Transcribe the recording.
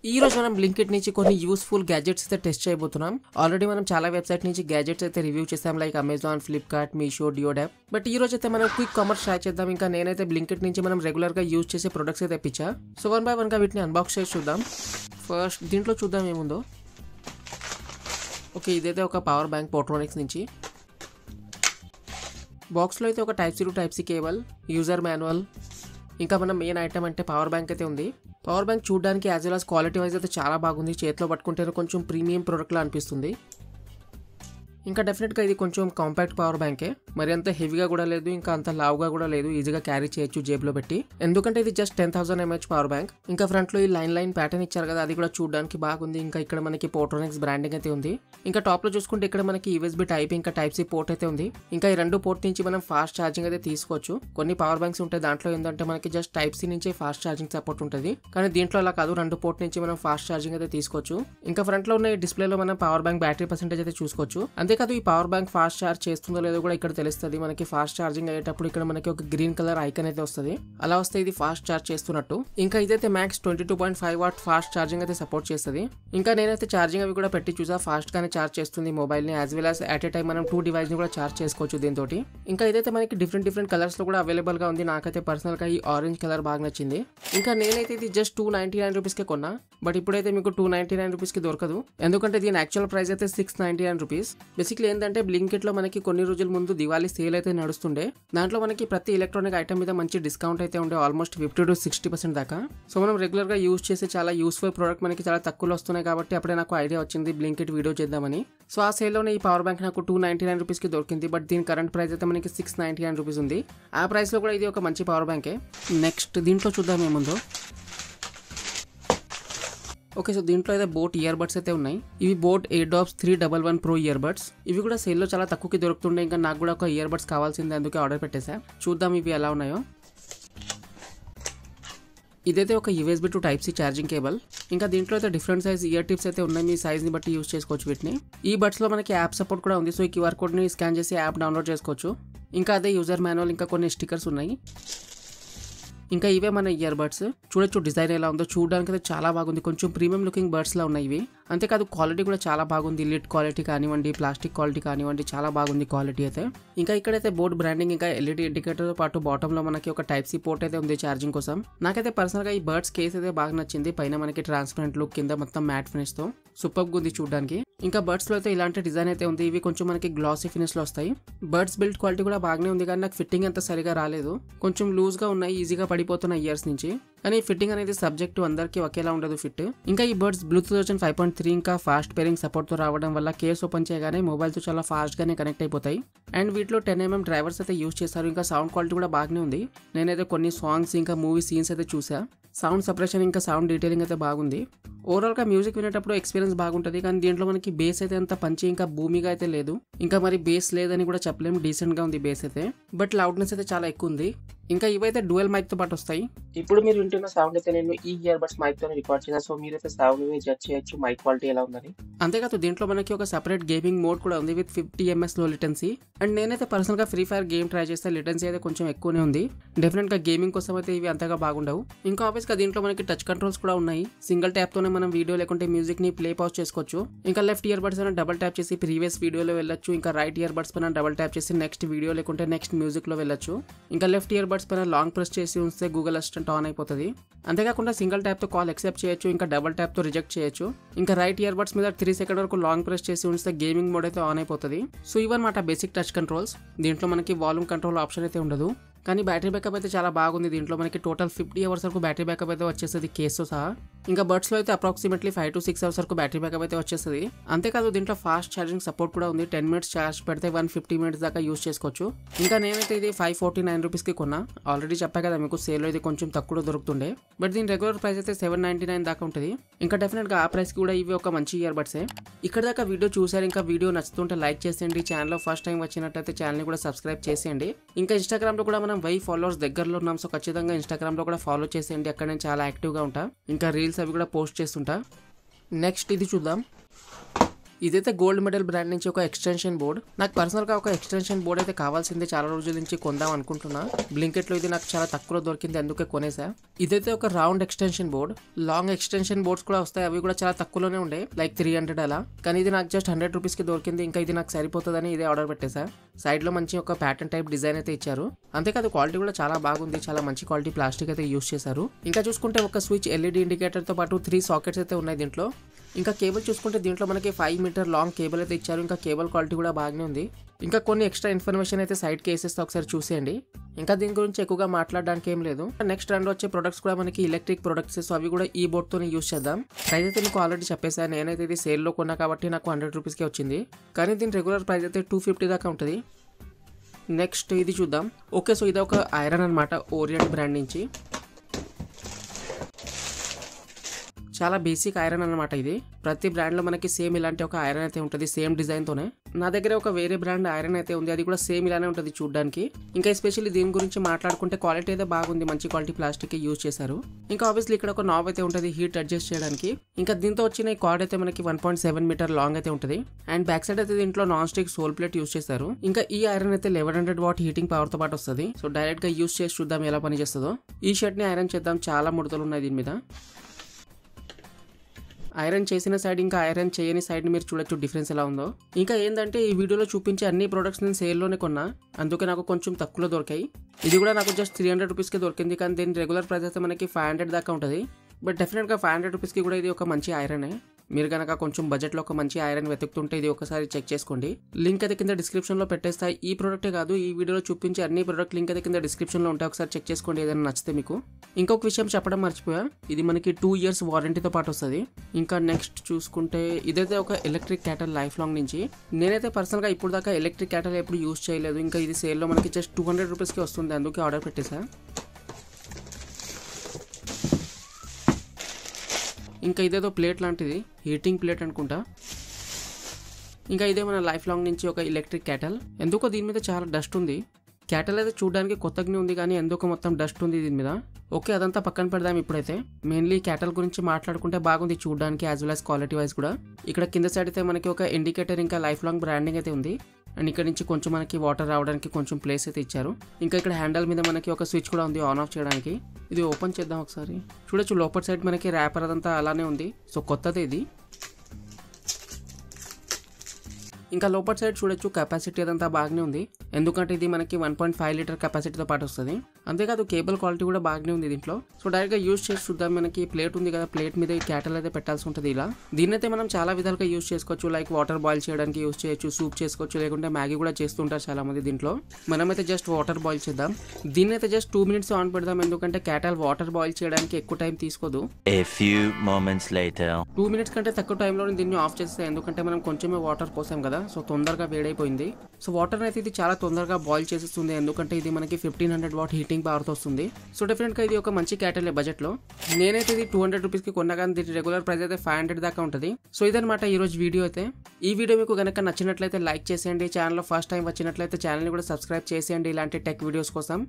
ఈ రోజు మనం బ్లింకిట్ నుంచి కొన్ని యూస్ఫుల్ గ్యాజెట్స్ అయితే టెస్ట్ చేయబోతున్నాం. ఆల్రెడీ మనం చాలా వెబ్సైట్ నుంచి గ్యాజెట్స్ అయితే రివ్యూ చేసాం, like Amazon, Flipkart, Meesho, DeoDap. But ఈ రోజు అయితే మనం క్విక్ కామర్స్ ట్రై చేద్దాం. ఇంకా నేనైతే బ్లింకిట్ నుంచి మనం రెగ్యులర్ గా యూజ్ చేసే ప్రొడక్ట్స్ అయితే తెప్పించా. సో 1 by 1 గా వీటిని అన్బాక్స్ చేసి చూద్దాం. ఫస్ట్ దీంట్లో చూద్దాం ఏముందో. ఓకే, ఇదైతే ఒక పవర్ బ్యాంక్ పోర్ట్రోనిక్స్ నుంచి. బాక్స్లో అయితే ఒక type C to type C cable, user manual, ఇంకా మన మెయిన్ ఐటమ్ అంటే పవర్ బ్యాంక్ అయితే ఉంది. పవర్ బ్యాంక్ చూడడానికి as well as quality wise అయితే చాలా బాగుంది. చేతిలో పట్టుకుంటే కొంచెం ప్రీమియం ప్రోడక్ట్ లా అనిపిస్తుంది. ఇంకా డెఫినెట్గా ఇది కొంచెం కాంపాక్ట్ పవర్ బ్యాంకే, మరి అంత హెవీగా కూడా లేదు, ఇంకా అంత లావుగా కూడా లేదు. ఈజీగా క్యారీ చేయొచ్చు జేబులో పెట్టి, ఎందుకంటే ఇది జస్ట్ 10,000 mAh పవర్ బ్యాంక్. ఇంకా ఫ్రంట్ లో ఈ లైన్ ప్యాటర్న్ ఇచ్చారు కదా, అది కూడా చూడడానికి బాగుంది. ఇంకా ఇక్కడ మనకి పోర్ట్రోనిక్స్ బ్రాండింగ్ అయితే ఉంది. ఇంకా టాప్ లో చూసుకుంటే ఇక్కడ మనకి యూఎస్బీ టైప్ ఇంకా టైప్ సి పోర్ట్ అయితే ఉంది. ఇంకా ఈ రెండు పోర్ట్ నుంచి మనం ఫాస్ట్ ఛార్జింగ్ అయితే తీసుకోవచ్చు. కొన్ని పవర్ బ్యాంక్స్ ఉంటాయి, దాంట్లో ఏంటంటే మనకి జస్ట్ టైప్ సి నుంచి ఫాస్ట్ ఛార్జింగ్ సపోర్ట్ ఉంటుంది, కానీ దీంట్లో అలా కాదు, రెండు పోర్ట్ నుంచి మనం ఫాస్ట్ ఛార్జింగ్ అయితే తీసుకోవచ్చు. ఇంకా ఫ్రంట్ లో ఉన్న ఈ డిస్ప్లేలో మనం పవర్ బ్యాంక్ బ్యాటరీ పర్సెంటేజ్ అయితే చూసుకోవచ్చు. అంతేకాదు ఈ పవర్ బ్యాంక్ ఫాస్ట్ ఛార్జ్ చేస్తుందో లేదో కూడా ఇక్కడ తెలుస్తుంది. మనకి ఫాస్ట్ ఛార్జింగ్ అయ్యేటప్పుడు ఇక్కడ మనకి ఒక గ్రీన్ కలర్ ఐకన్ అయితే వస్తుంది, అలా వస్తే ఇది ఫాస్ట్ ఛార్జ్ చేస్తున్నట్టు. ఇంకా ఇదైతే మ్యాక్స్ 22.5 వాట్ ఫాస్ట్ ఛార్జింగ్ అయితే సపోర్ట్ చేస్తుంది. ఇంకా నేనైతే ఛార్జింగ్ అవి కూడా పెట్టి చూసా, ఫాస్ట్ గానే ఛార్జ్ చేస్తుంది మొబైల్ ని, as well as at a time మనం 2 డివైస్ ని కూడా ఛార్జ్ చేసుకోవచ్చు దీంతో. ఇంకా ఇదైతే మనకి డిఫరెంట్ కలర్స్ లో కూడా అవైలబుల్ గా ఉంది. నాకైతే పర్సనల్ గా ఈ ఆరెంజ్ కలర్ బాగా నచ్చింది. ఇంకా నేనైతే ఇది జస్ట్ 299 రూపీస్ కే కొన్నా, బట్ ఇప్పుడైతే మీకు 299 రూపీస్ కి దొరకదు, ఎందుకంటే దీని యాక్చువల్ ప్రైస్ అయితే 699 రూపీస్. బేసిక్లీ ఏంటంటే బ్లింకిట్ లో మనకి కొన్ని రోజుల ముందు దివాళీ సేల్ అయితే నడుస్తుండే, దాంట్లో మనకి ప్రతి ఎలక్ట్రానిక్ ఐటమ్ మీద మంచి డిస్కౌంట్ అయితే ఉండే, ఆల్మోస్ట్ 50 to 60% దాకా. సో మనం రెగ్యులర్ గా యూజ్ చేసే చాలా యూస్ఫుల్ ప్రోడక్ట్ మనకి చాలా తక్కువలో వస్తున్నాయి కాబట్టి అప్పుడే నాకు ఐడియా వచ్చింది బ్లింకిట్ వీడియో చేద్దామని. సో ఆ సేల్ లోనే ఈ పవర్ బ్యాంక్ నాకు 299 రూపీస్ కి దొరికింది, బట్ దీని కరెంట్ ప్రైస్ అయితే మనకి 699 రూపీస్ ఉంది. ఆ ప్రైస్ లో కూడా ఇది ఒక మంచి పవర్ బ్యాంకే. నెక్స్ట్ దీంట్లో చూద్దాం ఏముందో. ఓకే, సో దీంట్లో అయితే బోట్ ఇయర్ బడ్స్ అయితే ఉన్నాయి. ఇవి బోట్ ఎయిర్డాప్స్ 311 Pro ఇయర్ బడ్స్. ఇవి కూడా సేల్లో చాలా తక్కువకి దొరుకుతుండే, ఇంకా నాకు కూడా ఒక ఇయర్ బడ్స్ కావాల్సిందే, అందుకే ఆర్డర్ పెట్టేసా. చూద్దాం ఇవి ఎలా ఉన్నాయో. ఇదైతే ఒక USB to type C charging cable. ఇంకా దీంట్లో అయితే డిఫరెంట్ సైజ్ ఇయర్ టిప్స్ అయితే ఉన్నాయి, మీ సైజ్ ని బట్టి యూజ్ చేసుకోవచ్చు వీటిని. ఈ బడ్స్ లో మనకి యాప్ సపోర్ట్ కూడా ఉంది, సో ఈ క్యూఆర్ కోడ్ ని స్కాన్ చేసి యాప్ డౌన్లోడ్ చేసుకోవచ్చు. ఇంకా అదే యూజర్ మాన్యువల్, ఇంకా కొన్ని స్టిక్కర్స్ ఉన్నాయి. ఇంకా ఇవే మన ఇయర్ బడ్స్. చూడొచ్చు డిజైన్ ఎలా ఉందో, చూడడానికి అయితే చాలా బాగుంది, కొంచెం ప్రీమియం లుకింగ్ బడ్స్ లా ఉన్నాయి ఇవి. అంతేకాదు క్వాలిటీ కూడా చాలా బాగుంది, లిడ్ క్వాలిటీ కానివ్వండి, ప్లాస్టిక్ క్వాలిటీ కానివ్వండి, చాలా బాగుంది క్వాలిటీ అయితే. ఇంకా ఇక్కడైతే బోర్డ్ బ్రాండింగ్, ఇంకా ఎల్ఈడి ఇండికేటర్ తో పాటు బాటమ్ లో మనకి ఒక టైప్ సి పోర్ట్ అయితే ఉంది ఛార్జింగ్ కోసం. నాకైతే పర్సనల్ గా ఈ బర్డ్స్ కేస్ అయితే బాగా నచ్చింది. పైన మనకి ట్రాన్స్పరెంట్ లుక్, కింద మొత్తం మ్యాట్ ఫినిష్ తో సూపర్ గా ఉంది చూడడానికి. ఇంకా బర్డ్స్ లో అయితే ఇలాంటి డిజైన్ అయితే ఉంది, ఇవి కొంచెం మనకి గ్లాసీ ఫినిష్ లో వస్తాయి. బర్డ్స్ బిల్డ్ క్వాలిటీ కూడా బాగానే ఉంది, కానీ నాకు ఫిట్టింగ్ అంత సరిగా రాలేదు, కొంచెం లూజ్ గా ఉన్నాయి, ఈజీగా పడిపోతున్నాయి ఇయర్స్ నుంచి. కానీ ఫిట్టింగ్ అనేది సబ్జెక్ట్ అందరికీ ఒకేలా ఉండదు ఫిట్. ఇంకా ఈ బర్డ్స్ బ్లూటూత్ వర్షన్ 5.3 ఇంకా ఫాస్ట్ పేరింగ్ సపోర్ట్ తో రావడం వల్ల కేస్ ఓపెన్ చేయగానే మొబైల్ తో చాలా ఫాస్ట్ గానే కనెక్ట్ అయిపోతాయి. అండ్ వీటిలో 10mm డ్రైవర్స్ అయితే యూజ్ చేస్తారు. ఇంకా సౌండ్ క్వాలిటీ కూడా బాగానే ఉంది. నేనైతే కొన్ని సాంగ్స్ ఇంకా మూవీ సీన్స్ అయితే చూసా. సౌండ్ సపరేషన్ ఇంకా సౌండ్ డీటెయిలింగ్ అయితే బాగుంది. ఓవరాల్ గా మ్యూజిక్ వినేటప్పుడు ఎక్స్పీరియన్స్ బాగుంటుంది, కానీ దీంట్లో మనకి బేస్ అయితే అంత పంచి ఇంకా భూమిగా అయితే లేదు. ఇంకా మరి బేస్ లేదని కూడా చెప్పలేము, డీసెంట్ గా ఉంది బేస్ అయితే, బట్ లౌడ్నెస్ అయితే చాలా ఎక్కువ ఉంది. ఇంకా ఇవైతే డ్యూయల్ మైక్ తో పాటు వస్తాయి. ఇప్పుడు మీరు వింటున్న సౌండ్ అయితే నేను ఈ ఇయర్ బడ్స్ మైక్ తో రికార్డ్ చేశాను, సో మీరైతే సౌండ్ ని జడ్జ్ చేయొచ్చు మైక్ క్వాలిటీ ఎలా ఉందని. అంతేకాదు దీంట్లో మనకి ఒక సెపరేట్ గేమింగ్ మోడ్ కూడా ఉంది విత్ 50 ms లో లిటెన్సీ. అండ్ నేనైతే పర్సనల్ గా ఫ్రీ ఫైర్ గేమ్ ట్రై చేస్తే లిటెన్సీ అయితే కొంచెం ఎక్కువనే ఉంది. డెఫినెట్ గా గేమింగ్ కోసం అయితే ఇవి అంతగా బాగుండవు. ఇంకా ఆబ్వియస్ గా దీంట్లో మనకి టచ్ కంట్రోల్స్ కూడా ఉన్నాయి. సింగిల్ ట్యాప్ తోనే మనం వీడియో లేకుంటే మ్యూజిక్ ని ప్లే పాజ్ చేసుకోవచ్చు. ఇంకా లెఫ్ట్ ఇయర్ బడ్స్ పైన డబుల్ ట్యాప్ చేసి ప్రీవియస్ వీడియోలో వెళ్ళొచ్చు. ఇంకా రైట్ ఇయర్ బడ్స్ పైన డబుల్ ట్యాప్ చేసి నెక్స్ట్ వీడియో లేకుంటే నెక్స్ట్ మ్యూజిక్ లో వెళ్ళొచ్చు. ఇంకా లెఫ్ట్ ఇయర్ బడ్స్ పైన లాంగ్ ప్రెస్ చేసి ఉంచితే గూగుల్ అసిస్టెంట్ ఆన్ అయిపోతుంది. అంతేకాకుండా సింగిల్ ట్యాప్ తో కాల్ యాక్సెప్ట్ చేయొచ్చు, ఇంకా డబుల్ ట్యాప్ తో రిజెక్ట్ చేయొచ్చు. ఇంకా రైట్ ఇయర్ బడ్స్ మీద 3 సెకండ్ వరకు లాంగ్ ప్రెస్ చేసి ఉంచితే గేమింగ్ మోడ్ అయితే ఆన్ అయిపోతుంది. సో ఇవన్నమాట బేసిక్ టచ్ కంట్రోల్స్. దీంట్లో మనకి వాల్యూమ్ కంట్రోల్ ఆప్షన్ అయితే ఉండదు, కానీ బ్యాటరీ బ్యాకప్ అయితే చాలా బాగుంది. దీంట్లో మనకి టోటల్ 50 hours వరకు బ్యాటరీ బ్యాకప్ అయితే వచ్చేస్తుంది కేసుతో సహా. ఇంకా బడ్స్ లో అయితే అప్రాక్సిమేట్లీ 5 to 6 hours వరకు బ్యాటరీ బ్యాకప్ అయితే వచ్చేస్తుంది. అంతేకాదు దీంట్లో ఫాస్ట్ ఛార్జింగ్ సపోర్ట్ కూడా ఉంది. 10 minutes ఛార్జ్ పెడితే 150 minutes దాకా యూజ్ చేసుకోవచ్చు. ఇంకా నేనైతే ఇది 549 రూపీస్ కి కొన్నా. ఆల్రెడీ చెప్పా కదా మీకు సేల్ లో ఇది కొంచెం తక్కువ దొరుకుతుండే, బట్ దీని రెగ్యులర్ ప్రైస్ అయితే 799 దాకా ఉంటుంది. ఇంకా డెఫినెట్ గా ఆ ప్రైస్ కి కూడా ఇవి ఒక మంచి ఇయర్ బడ్సే. ఇక్కడ దాకా వీడియో చూసారు, ఇంకా వీడియో నచ్చుతుంటే లైక్ చేసేయండి. ఛానల్ లో ఫస్ట్ టైం వచ్చినట్టయితే ఛానల్ ని కూడా సబ్స్క్రైబ్ చేసేయండి. ఇంకా ఇన్స్టాగ్రామ్ లో కూడా మనం 1000 followers దగ్గరలో ఉన్నాం, సో ఖచ్చితంగా ఇన్స్టాగ్రామ్ లో కూడా ఫాలో చేసేయండి. అక్కడ నేను చాలా యాక్టివ్ గా ఉంటా, ఇంకా రీల్స్ అవి కూడా పోస్ట్ చేస్తుంటా. నెక్స్ట్ ఇది చూద్దాం. ఇదైతే గోల్డ్ మెడల్ బ్రాండ్ నుంచి ఒక ఎక్స్టెన్షన్ బోర్డ్. నాకు పర్సనల్ గా ఒక ఎక్స్టెన్షన్ బోర్డ్ అయితే కావాల్సిందే, చాలా రోజుల నుంచి కొందాం అనుకుంటున్నా. బ్లింకెట్ లో ఇది నాకు చాలా తక్కువలో దొరికింది, అందుకే కొనేసా. ఇదైతే ఒక round extension board. Long extension boards కూడా వస్తాయి, అవి కూడా చాలా తక్కువలోనే ఉండే, లైక్ 300 అలా. కానీ ఇది నాకు జస్ట్ 100 రూపీస్ కి దొరికింది. ఇంకా ఇది నాకు సరిపోతుందని ఇదే ఆర్డర్ పెట్టేసా. సైడ్ లో మంచి ఒక ప్యాటర్న్ టైప్ డిజైన్ అయితే ఇచ్చారు. అంతేకాదు క్వాలిటీ కూడా చాలా బాగుంది, చాలా మంచి క్వాలిటీ ప్లాస్టిక్ అయితే యూస్ చేశారు. ఇంకా చూసుకుంటే ఒక స్విచ్, ఎల్ఈడి ఇండికేటర్ తో పాటు 3 సాకెట్స్ అయితే ఉన్నాయి దీంట్లో. ఇంకా కేబుల్ చూసుకుంటే దీంట్లో మనకి 5 మీటర్ లాంగ్ కేబుల్ అయితే ఇచ్చారు. ఇంకా కేబుల్ క్వాలిటీ కూడా బాగానే ఉంది. ఇంకా కొన్ని ఎక్స్ట్రా ఇన్ఫర్మేషన్ అయితే సైడ్ కేసెస్ ఒకసారి చూసేయండి. ఇంకా దీని గురించి ఎక్కువగా మాట్లాడడానికి ఏం లేదు. నెక్స్ట్ రెండు వచ్చే ప్రొడక్ట్స్ కూడా మనకి ఎలక్ట్రిక్ ప్రొడక్ట్స్, సో అవి కూడా ఈ బోర్డ్ తోనే యూస్ చేద్దాం. ప్రైస్ అయితే మీకు ఆల్రెడీ చెప్పేసాను, నేనైతే ఇది సేల్ లో కొన్నా కాబట్టి నాకు 100 రూపీస్కే వచ్చింది. కానీ దీని రెగ్యులర్ ప్రైస్ అయితే 250 దాకా ఉంటుంది. నెక్స్ట్ ఇది చూద్దాం. ఓకే, సో ఇది ఒక ఐరన్ అనమాట, ఓరియంట్ బ్రాండ్ నుంచి. చాలా బేసిక్ ఐరన్ అనమాట ఇది. ప్రతి బ్రాండ్ లో మనకి సేమ్ ఇలాంటి ఒక ఐరన్ అయితే ఉంటుంది, సేమ్ డిజైన్ తోనే. నా దగ్గర ఒక వేరే బ్రాండ్ ఐరన్ అయితే ఉంది, అది కూడా సేమ్ ఇలానే ఉంటుంది చూడడానికి. ఇంకా ఎస్పెషల్లీ దీని గురించి మాట్లాడుకుంటే క్వాలిటీ అయితే బాగుంది, మంచి క్వాలిటీ ప్లాస్టిక్ యూజ్ చేశారు. ఇంకా ఆబ్వియస్లీ ఇక్కడ ఒక నాబ్ అయితే ఉంటుంది హీట్ అడ్జస్ట్ చేయడానికి. ఇంకా దీంతో వచ్చిన ఈ కార్డ్ అయితే మనకి 1.7 మీటర్ లాంగ్ అయితే ఉంటుంది. అండ్ బ్యాక్ సైడ్ అయితే దీంట్లో non stick sole plate use చేశారు. ఇంకా ఈ ఐరన్ అయితే 1100 వాట్ హీటింగ్ పవర్ తో పాటు వస్తుంది. సో డైరెక్ట్ గా యూజ్ చేసి చూద్దాం ఎలా పనిచేస్తుందో. ఈ షర్ట్ ని ఐరన్ చేద్దాం, చాలా ముడతలు ఉన్నాయి దీని మీద. ఐరన్ చేసిన సైడ్ ఇంకా ఐరన్ చేయని సైడ్ మీరు చూడొచ్చు డిఫరెన్స్ ఎలా ఉందో. ఇంకా ఏంటంటే ఈ వీడియోలో చూపించే అన్ని ప్రొడక్ట్స్ నేను సేల్లోనే కొన్నా, అందుకే నాకు కొంచెం తక్కువలో దొరికాయి. ఇది కూడా నాకు జస్ట్ 300 రూపీస్కి దొరికింది. కానీ దీని రెగ్యులర్ ప్రైస్ అయితే మనకి 500 దాకా ఉంటుంది. బట్ డెఫినెట్గా 500 రూపీస్కి కూడా ఇది ఒక మంచి ఐరనే. మీరు కనుక కొంచెం బడ్జెట్లో ఒక మంచి ఐరన్ వెతుకుతుంటే ఇది ఒకసారి చెక్ చేసుకోండి. లింక్ అయితే కింద డిస్క్రిప్షన్లో పెట్టేస్తాయి. ఈ ప్రోడక్టే కాదు, ఈ వీడియోలో చూపించే అన్ని ప్రోడక్ట్ లింక్ అయితే కింద డిస్క్రిప్షన్లో ఉంటాయి, ఒకసారి చెక్ చేసుకోండి ఏదైనా నచ్చితే మీకు. ఇంకొక విషయం చెప్పడం మర్చిపోయా, ఇది మనకి 2 ఇయర్స్ వారంటీతో పాటు వస్తుంది. ఇంకా నెక్స్ట్ చూసుకుంటే ఇదైతే ఒక ఎలక్ట్రిక్ క్యాటల్ లైఫ్ లాంగ్ నుంచి. నేనైతే పర్సనల్గా ఇప్పుడు దాకా ఎలక్ట్రిక్ క్యాటల్ ఎప్పుడు యూజ్ చేయలేదు. ఇంకా ఇది సేల్లో మనకి జస్ట్ 200 రూపీస్కి వస్తుంది, అందుకే ఆర్డర్ పెట్టేసా. ఇంకా ఇదేదో ప్లేట్ లాంటిది, హీటింగ్ ప్లేట్ అనుకుంటా. ఇంకా ఇదే మన లైఫ్ లాంగ్ నుంచి ఒక ఎలక్ట్రిక్ క్యాటల్. ఎందుకో దీని మీద చాలా డస్ట్ ఉంది. క్యాటల్ అయితే చూడడానికి కొత్తగానే ఉంది, కానీ ఎందుకో మొత్తం డస్ట్ ఉంది దీని మీద. ఓకే, అదంతా పక్కన పెడదాం ఇప్పుడైతే. మెయిన్లీ క్యాటల్ గురించి మాట్లాడుకుంటే బాగుంది చూడడానికి, as well as quality wise కూడా. ఇక్కడ కింద సైడ్ అయితే మనకి ఒక ఇండికేటర్, ఇంకా లైఫ్ లాంగ్ బ్రాండింగ్ అయితే ఉంది. అండ్ ఇక్కడ నుంచి కొంచెం మనకి వాటర్ రావడానికి కొంచెం ప్లేస్ అయితే ఇచ్చారు. ఇంకా ఇక్కడ హ్యాండల్ మీద మనకి ఒక స్విచ్ కూడా ఉంది ఆన్ ఆఫ్ చేయడానికి. ఇది ఓపెన్ చేద్దాం ఒకసారి. చూడొచ్చు లోపల సైడ్ మనకి ర్యాపర్ అదంతా అలానే ఉంది, సో కొత్తది ఇది. ఇంకా లోపల సైడ్ చూడొచ్చు కెపాసిటీ అదంతా బాగానే ఉంది, ఎందుకంటే ఇది మనకి 1.5 లీటర్ కెపాసిటీతో పాటు వస్తుంది. అంతేకాదు కేబుల్ క్వాలిటీ కూడా బాగానే ఉంది దీంట్లో. సో డైరెక్ట్గా యూజ్ చేసి చూద్దాం. మనకి ప్లేట్ ఉంది కదా, ప్లేట్ మీద ఈ క్యాటల్ అయితే పెట్టాల్సి ఉంటుంది ఇలా. దీన్ని అయితే మనం చాలా విధాలుగా యూజ్ చేసుకోవచ్చు, లైక్ వాటర్ బాయిల్ చేయడానికి యూజ్ చేయొచ్చు, సూప్ చేసుకోవచ్చు, లేకుంటే మ్యాగీ కూడా చేస్తుంటారు చాలా మంది దీంట్లో. మనమైతే జస్ట్ వాటర్ బాయిల్ చేద్దాం. దీన్ని అయితే జస్ట్ 2 మినిట్స్ ఆన్ పెడదాం, ఎందుకంటే క్యాటల్ వాటర్ బాయిల్ చేయడానికి ఎక్కువ టైం తీసుకోదు. 2 మినిట్స్ కంటే తక్కువ టైంలో దీన్ని ఆఫ్ చేస్తాం, ఎందుకంటే మనం కొంచెమే వాటర్ పోసాం కదా, సో తొందరగా వేడైపోయింది. సో వాటర్ అయితే ఇది చాలా తొందరగా బాయిల్ చేసేస్తుంది, ఎందుకంటే ఇది మనకి 1500 వాట్ హీటింగ్ పవర్ తో వస్తుంది. సో డెఫినెట్ గా ఇది ఒక మంచి క్యాటలే బడ్జెట్ లో. నేనైతే ఇది 200 రూపీస్ కి కొన్నా, కానీ దీని రెగ్యులర్ ప్రైస్ అయితే 500 దాకా ఉంటుంది. సో ఇదనమాట ఈ రోజు వీడియో అయితే. ఈ వీడియో మీకు గనక నచ్చినట్లయితే లైక్ చేసేయండి. ఛానల్ లో ఫస్ట్ టైం వచ్చినట్లయితే ఛానల్ ని కూడా సబ్స్క్రైబ్ చేసేయండి ఇలాంటి టెక్ వీడియోస్ కోసం.